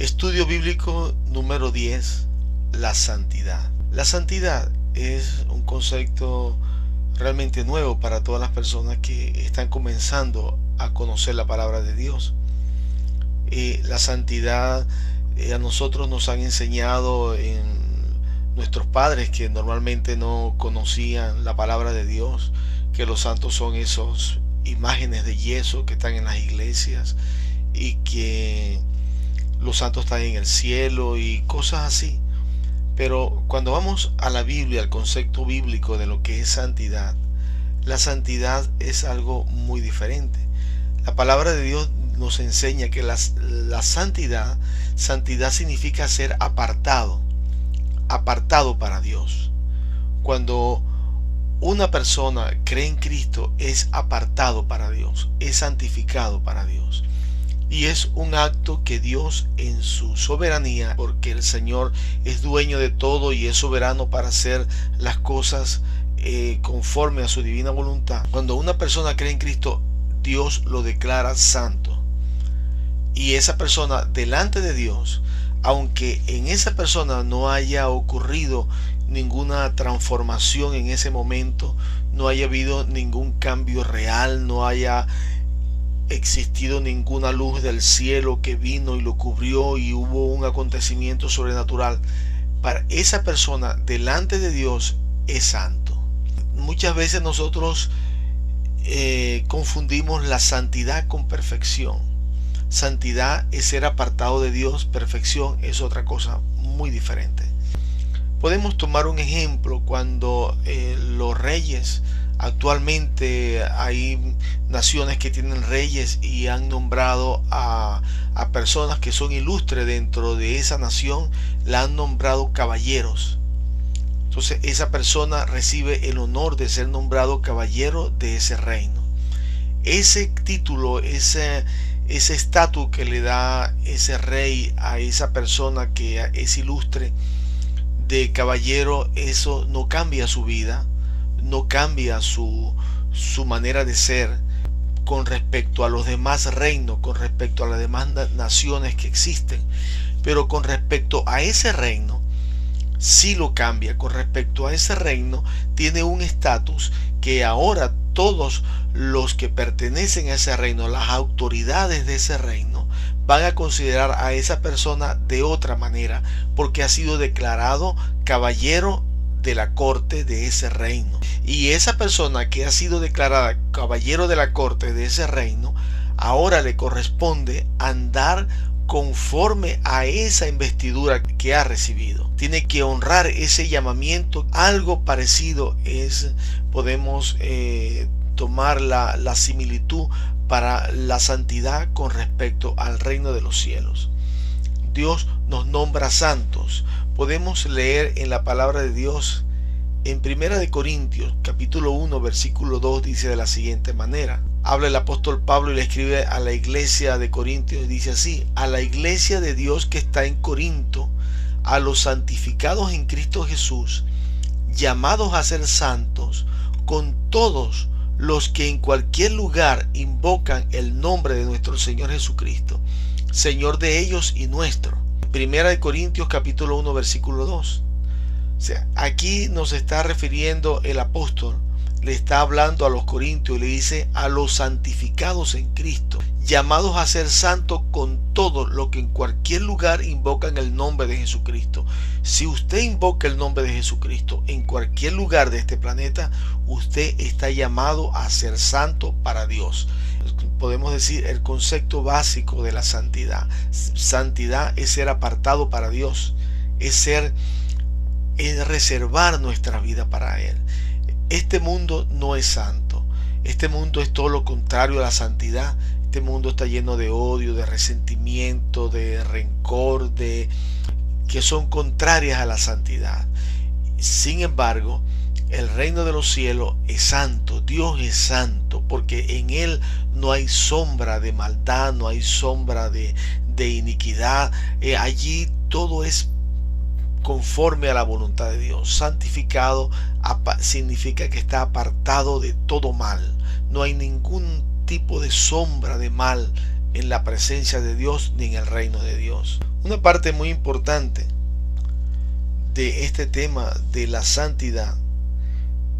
Estudio bíblico número 10, la santidad. La santidad es un concepto realmente nuevo para todas las personas que están comenzando a conocer la palabra de Dios. La santidad a nosotros nos han enseñado en nuestros padres que normalmente no conocían la palabra de Dios, que los santos son esos imágenes de yeso que están en las iglesias y que los santos están en el cielo y cosas así. Pero cuando vamos a la Biblia, al concepto bíblico de lo que es santidad, la santidad es algo muy diferente. La palabra de Dios nos enseña que la santidad significa ser apartado para Dios. Cuando una persona cree en Cristo, es apartado para Dios, es santificado para Dios. Y es un acto que Dios en su soberanía, porque el Señor es dueño de todo y es soberano para hacer las cosas conforme a su divina voluntad. Cuando una persona cree en Cristo, Dios lo declara santo. Y esa persona delante de Dios, aunque en esa persona no haya ocurrido ninguna transformación en ese momento, no haya habido ningún cambio real, no haya existido ninguna luz del cielo que vino y lo cubrió y hubo un acontecimiento sobrenatural, para esa persona delante de Dios es santo. Muchas veces nosotros confundimos la santidad con perfección. Santidad es ser apartado de Dios, perfección es otra cosa muy diferente. Podemos tomar un ejemplo cuando los reyes, actualmente hay naciones que tienen reyes y han nombrado a personas que son ilustres dentro de esa nación, la han nombrado caballeros. Entonces esa persona recibe el honor de ser nombrado caballero de ese reino. Ese título, ese estatus que le da ese rey a esa persona que es ilustre de caballero, eso no cambia su vida, no cambia su manera de ser con respecto a los demás reinos, con respecto a las demás naciones que existen. Pero con respecto a ese reino, sí lo cambia. Con respecto a ese reino, tiene un estatus que ahora todos los que pertenecen a ese reino, las autoridades de ese reino, van a considerar a esa persona de otra manera, porque ha sido declarado caballero de la corte de ese reino. Y esa persona que ha sido declarada caballero de la corte de ese reino, ahora le corresponde andar conforme a esa investidura que ha recibido. Tiene que honrar ese llamamiento. Algo parecido podemos tomar la similitud para la santidad con respecto al reino de los cielos. Dios nos nombra santos. Podemos leer en la palabra de Dios en 1 Corintios capítulo 1 versículo 2, dice de la siguiente manera. Habla el apóstol Pablo y le escribe a la iglesia de Corintios y dice así: a la iglesia de Dios que está en Corinto, a los santificados en Cristo Jesús, llamados a ser santos, con todos los que en cualquier lugar invocan el nombre de nuestro Señor Jesucristo, Señor de ellos y nuestro. 1 Corintios capítulo 1 versículo 2. O sea, aquí nos está refiriendo el apóstol, le está hablando a los corintios y le dice: a los santificados en Cristo, llamados a ser santos con todo lo que en cualquier lugar invocan el nombre de Jesucristo. Si usted invoca el nombre de Jesucristo en cualquier lugar de este planeta, usted está llamado a ser santo para Dios. Podemos decir el concepto básico de la santidad. Santidad es ser apartado para Dios, es reservar nuestra vida para Él. Este mundo no es santo. Este mundo es todo lo contrario a la santidad. Este mundo está lleno de odio, de resentimiento, de rencor, que son contrarias a la santidad. Sin embargo, el reino de los cielos es santo. Dios es santo porque en Él no hay sombra de maldad, no hay sombra de iniquidad. Allí todo es conforme a la voluntad de Dios. Santificado significa que está apartado de todo mal. No hay ningún tipo de sombra de mal en la presencia de Dios ni en el reino de Dios. Una parte muy importante de este tema de la santidad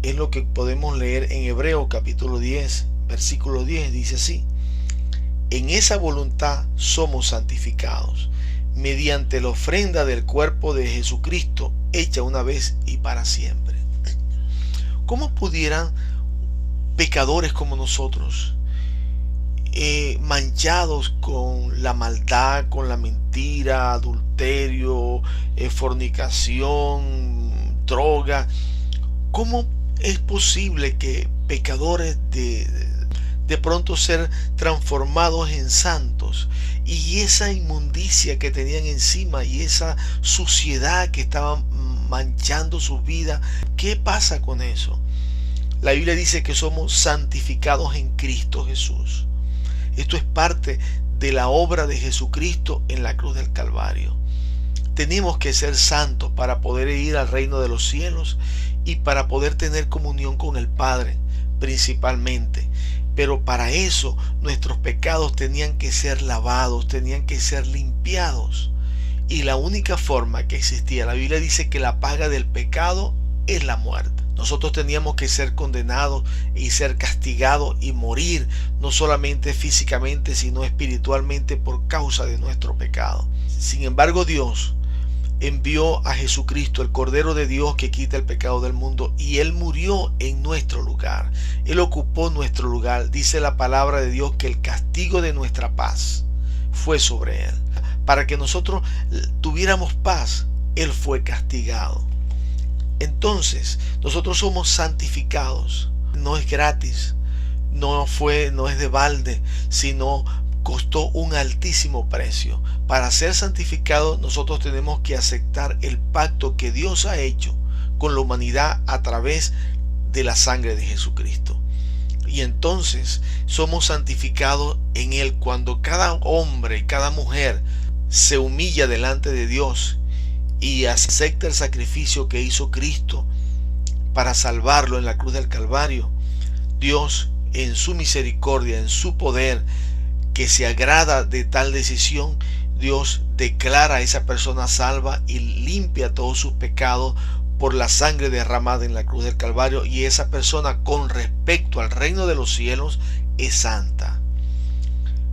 es lo que podemos leer en Hebreos capítulo 10, versículo 10, dice así: en esa voluntad somos santificados, mediante la ofrenda del cuerpo de Jesucristo, hecha una vez y para siempre. ¿Cómo pudieran pecadores como nosotros, manchados con la maldad, con la mentira, adulterio, fornicación, droga, cómo es posible que pecadores de pronto ser transformados en santos, y esa inmundicia que tenían encima y esa suciedad que estaba manchando su vida, qué pasa con eso? La Biblia dice que somos santificados en Cristo Jesús. Esto es parte de la obra de Jesucristo en la cruz del Calvario. Tenemos que ser santos para poder ir al reino de los cielos y para poder tener comunión con el Padre, principalmente. Pero para eso nuestros pecados tenían que ser lavados, tenían que ser limpiados. Y la única forma que existía, la Biblia dice que la paga del pecado es la muerte. Nosotros teníamos que ser condenados y ser castigados y morir, no solamente físicamente, sino espiritualmente por causa de nuestro pecado. Sin embargo, Dios envió a Jesucristo, el Cordero de Dios que quita el pecado del mundo, y Él murió en nuestro lugar. Él ocupó nuestro lugar. Dice la palabra de Dios que el castigo de nuestra paz fue sobre Él. Para que nosotros tuviéramos paz, Él fue castigado. Entonces, nosotros somos santificados. No es gratis, no es de balde, sino costó un altísimo precio. Para ser santificados, nosotros tenemos que aceptar el pacto que Dios ha hecho con la humanidad a través de la sangre de Jesucristo. Y entonces somos santificados en Él cuando cada hombre, cada mujer se humilla delante de Dios y acepta el sacrificio que hizo Cristo para salvarlo en la cruz del Calvario. Dios, en su misericordia, en su poder, que se agrada de tal decisión, Dios declara a esa persona salva y limpia todos sus pecados por la sangre derramada en la cruz del Calvario, y esa persona, con respecto al reino de los cielos, es santa.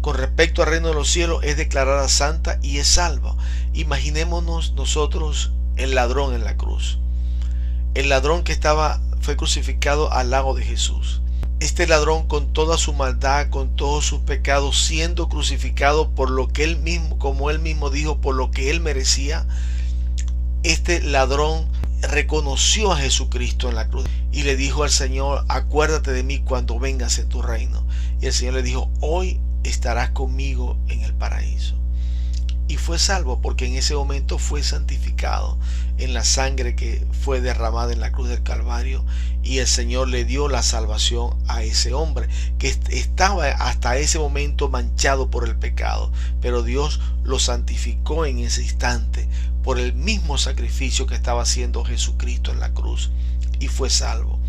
Con respecto al reino de los cielos, es declarada santa y es salva. Imaginémonos nosotros el ladrón en la cruz. El ladrón que fue crucificado al lado de Jesús. Este ladrón, con toda su maldad, con todos sus pecados, siendo crucificado por lo que él mismo, como él mismo dijo, por lo que él merecía, este ladrón reconoció a Jesucristo en la cruz y le dijo al Señor: acuérdate de mí cuando vengas en tu reino. Y el Señor le dijo: hoy estarás conmigo en el paraíso. Y fue salvo porque en ese momento fue santificado en la sangre que fue derramada en la cruz del Calvario, y el Señor le dio la salvación a ese hombre que estaba hasta ese momento manchado por el pecado, pero Dios lo santificó en ese instante por el mismo sacrificio que estaba haciendo Jesucristo en la cruz, y fue salvo.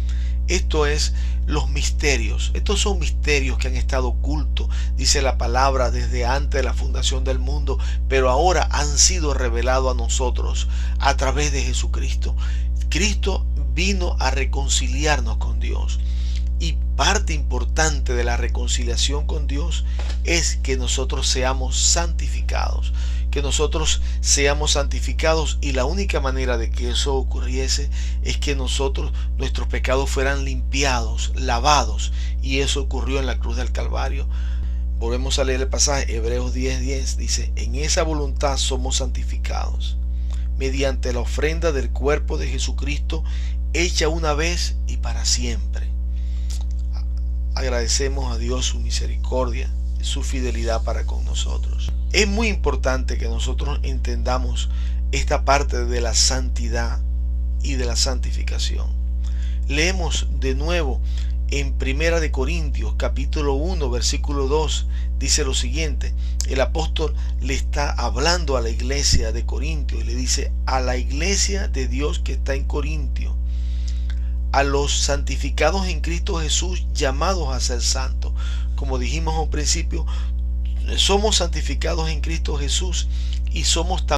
Esto es los misterios. Estos son misterios que han estado ocultos, dice la palabra, desde antes de la fundación del mundo, pero ahora han sido revelados a nosotros a través de Jesucristo. Cristo vino a reconciliarnos con Dios, y parte importante de la reconciliación con Dios es que nosotros seamos santificados. Que nosotros seamos santificados, y la única manera de que eso ocurriese es que nuestros pecados fueran limpiados, lavados, y eso ocurrió en la cruz del Calvario. Volvemos a leer el pasaje, Hebreos 10:10, dice: en esa voluntad somos santificados, mediante la ofrenda del cuerpo de Jesucristo, hecha una vez y para siempre. Agradecemos a Dios su misericordia, su fidelidad para con nosotros. Es muy importante que nosotros entendamos esta parte de la santidad y de la santificación. Leemos de nuevo en Primera de Corintios capítulo 1 versículo 2, dice lo siguiente. El apóstol le está hablando a la iglesia de Corintio y le dice: a la iglesia de Dios que está en Corintio, a los santificados en Cristo Jesús, llamados a ser santos. Como dijimos al principio, somos santificados en Cristo Jesús, y somos